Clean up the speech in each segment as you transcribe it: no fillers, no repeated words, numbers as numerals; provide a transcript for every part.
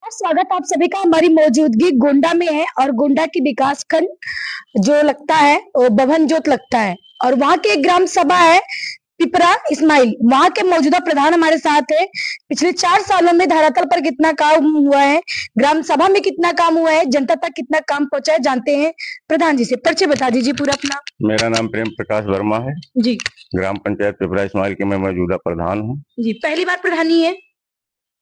स्वागत आप सभी का। हमारी मौजूदगी गोंडा में है और गोंडा की विकास खंड जो लगता है वो बभन जोत लगता है और वहाँ की एक ग्राम सभा है पिपरा इस्माइल। वहाँ के मौजूदा प्रधान हमारे साथ है। पिछले 4 सालों में धरातल पर कितना काम हुआ है, ग्राम सभा में कितना काम हुआ है, जनता तक कितना काम पहुंचा है, जानते हैं प्रधान जी से। परिचय बता दीजिए पूरा अपना। मेरा नाम प्रेम प्रकाश वर्मा है जी। ग्राम पंचायत पिपरा इस्माइल के मैं मौजूदा प्रधान हूँ। जी, पहली बार प्रधानी है?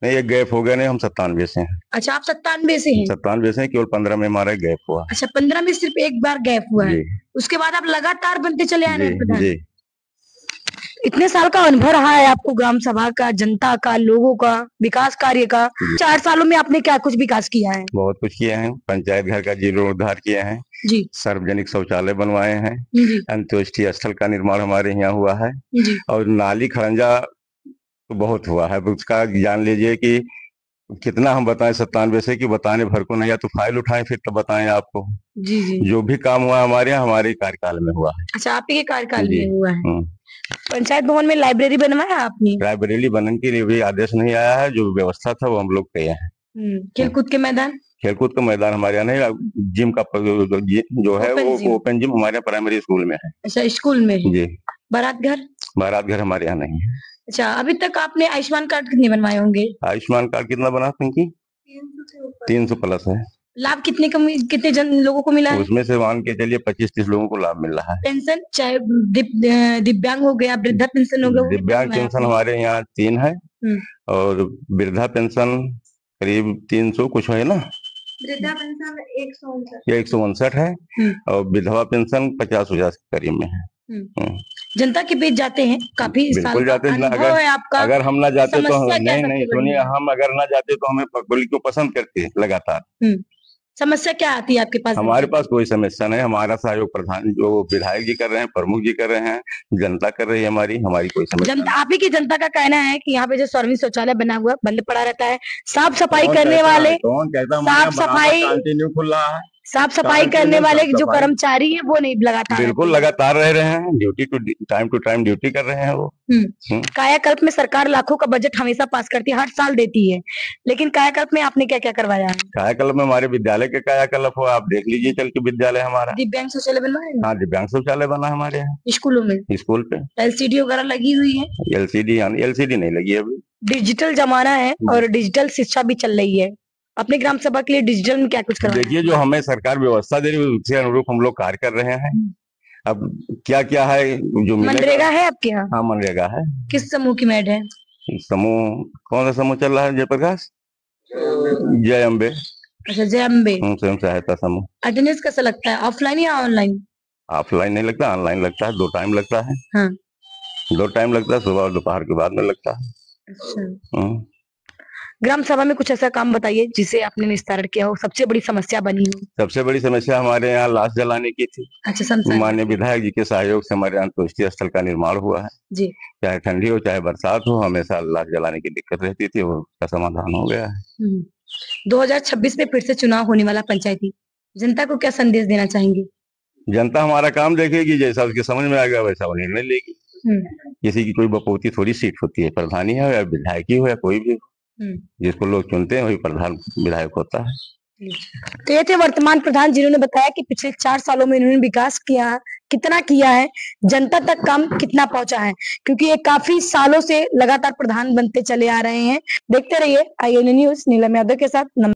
नहीं, एक गैप हो गया। नहीं, हम 97 से हैं। अच्छा, आप 97 से हैं? 97 से हैं, केवल 15 में हमारा गैप हुआ। अच्छा, 15 में सिर्फ एक बार गैप हुआ है, उसके बाद आप लगातार बनते चले आ रहे हैं प्रधान। जी। इतने साल का अनुभव रहा है आपको ग्राम सभा का, जनता का, लोगों का, विकास कार्य का। 4 सालों में आपने क्या कुछ विकास किया है? बहुत कुछ किया है। पंचायत घर का जीर्णोद्धार किया है जी। सार्वजनिक शौचालय बनवाए हैं जी। अंत्योष्टि स्थल का निर्माण हमारे यहाँ हुआ है जी। और नाली खरंजा तो बहुत हुआ है। उसका जान लीजिए कि कितना हम बताएं 97 से कि बताने भर को नहीं, या तो फाइल उठाएं फिर तो बताएं आपको। जी जी। जो भी काम हुआ हमारे यहाँ हमारे कार्यकाल में हुआ है। अच्छा, आप ही के कार्यकाल में हुआ है। पंचायत भवन में लाइब्रेरी बनवाया आपने? लाइब्रेरी बनने के लिए भी आदेश नहीं आया है। जो व्यवस्था था वो हम लोग किए हैं। खेलकूद के मैदान? खेलकूद का मैदान हमारे यहाँ नहीं, जिम का जो है वो ओपन जिम हमारे यहाँ प्राइमरी स्कूल में है। अच्छा, स्कूल में जी। बारात घर हमारे यहाँ नहीं है। अच्छा, अभी तक आपने आयुष्मान कार्ड कितने बनवाए होंगे? आयुष्मान कार्ड कितना बना पिंकी? 300 प्लस है। लाभ कितने जन लोगों को मिला है? उसमें से मान के चलिए 25-30 लोगों को लाभ मिल रहा है। पेंशन चाहे दिव्यांग हो गया, वृद्धा पेंशन हो गया? दिव्यांग पेंशन हमारे यहाँ 3 है और वृद्धा पेंशन करीब 300 कुछ है ना। वृद्धा पेंशन 159 है और विधवा पेंशन 50,000 के करीब में है। जनता के बीच जाते हैं, काफी बिल्कुल जाते हैं। अगर हम ना जाते तो नहीं सुनिए, हम अगर ना जाते तो हमें पब्लिक को पसंद करते लगातार। समस्या क्या आती है आपके पास? हमारे पास कोई समस्या नहीं। हमारा सहयोग प्रधान जो विधायक जी कर रहे हैं, प्रमुख जी कर रहे हैं, जनता कर रही है। हमारी कोई समस्या नहीं। आप ही की जनता का कहना है कि यहाँ पे जो सार्वजनिक शौचालय बना हुआ बंद पड़ा रहता है, साफ सफाई करने वाले, साफ सफाई करने वाले जो कर्मचारी है वो नहीं लगातार? बिल्कुल लगातार रह रहे हैं, ड्यूटी टू टाइम ड्यूटी कर रहे हैं वो। कायाकल्प में सरकार लाखों का बजट हमेशा पास करती है, हर साल देती है, लेकिन कायाकल्प में आपने क्या क्या करवाया है? कायाकल्प में हमारे विद्यालय के कायाकल्प हो, आप देख लीजिए चल के विद्यालय हमारा। दिव्यांग शौचालय बनवाए? हाँ, दिव्यांग शौचालय बना हमारे यहाँ स्कूलों में। स्कूल पे LCD वगैरह लगी हुई है? LCD नहीं लगी है अभी। डिजिटल जमाना है और डिजिटल शिक्षा भी चल रही है। अपने ग्राम सभा के लिए डिजिटल में क्या कुछ करवाया? देखिए, जो हमें सरकार व्यवस्था दे रही है उसके अनुरूप हम लोग कार्य कर रहे हैं। अब क्या क्या है जो मनरेगा है आपके यहाँ? हाँ, मनरेगा है। किस समूह की मैड है? समूह कौन सा समूह चल रहा है? जयप्रकाश जय अम्बे। अच्छा, जय अम्बे स्वयं सहायता समूह। अटेंडेंस कैसा लगता है, ऑफलाइन या ऑनलाइन? ऑफलाइन नहीं लगता, ऑनलाइन लगता है। 2 टाइम लगता है। हाँ। 2 टाइम लगता है, सुबह और दोपहर के बाद में लगता है। अच्छा। ग्राम सभा में कुछ ऐसा काम बताइए जिसे आपने निस्तारण किया हो, सबसे बड़ी समस्या बनी हो। सबसे बड़ी समस्या हमारे यहाँ लाश जलाने की थी। अच्छा, माननीय विधायक जी के सहयोग से हमारे यहाँ अंत्योष्टि स्थल का निर्माण हुआ है जी। चाहे ठंडी हो चाहे बरसात हो, हमेशा लाश जलाने की दिक्कत रहती थी, वो उसका समाधान हो गया है। 2026 में फिर से चुनाव होने वाला पंचायती, जनता को क्या संदेश देना चाहेंगे? जनता हमारा काम देखेगी, जैसा उसके समझ में आएगा वैसा वो निर्णय लेगी। किसी की कोई बपोती थोड़ी सीट होती है, प्रधानी है या विधायक हो या कोई भी, जिसको लोग चुनते हैं वही प्रधान विधायक होता है। तो ये थे वर्तमान प्रधान जिन्होंने बताया कि पिछले 4 सालों में इन्होंने विकास किया, कितना किया है, जनता तक काम कितना पहुंचा है, क्योंकि ये काफी सालों से लगातार प्रधान बनते चले आ रहे हैं। देखते रहिए IANA न्यूज, नीलम यादव के साथ।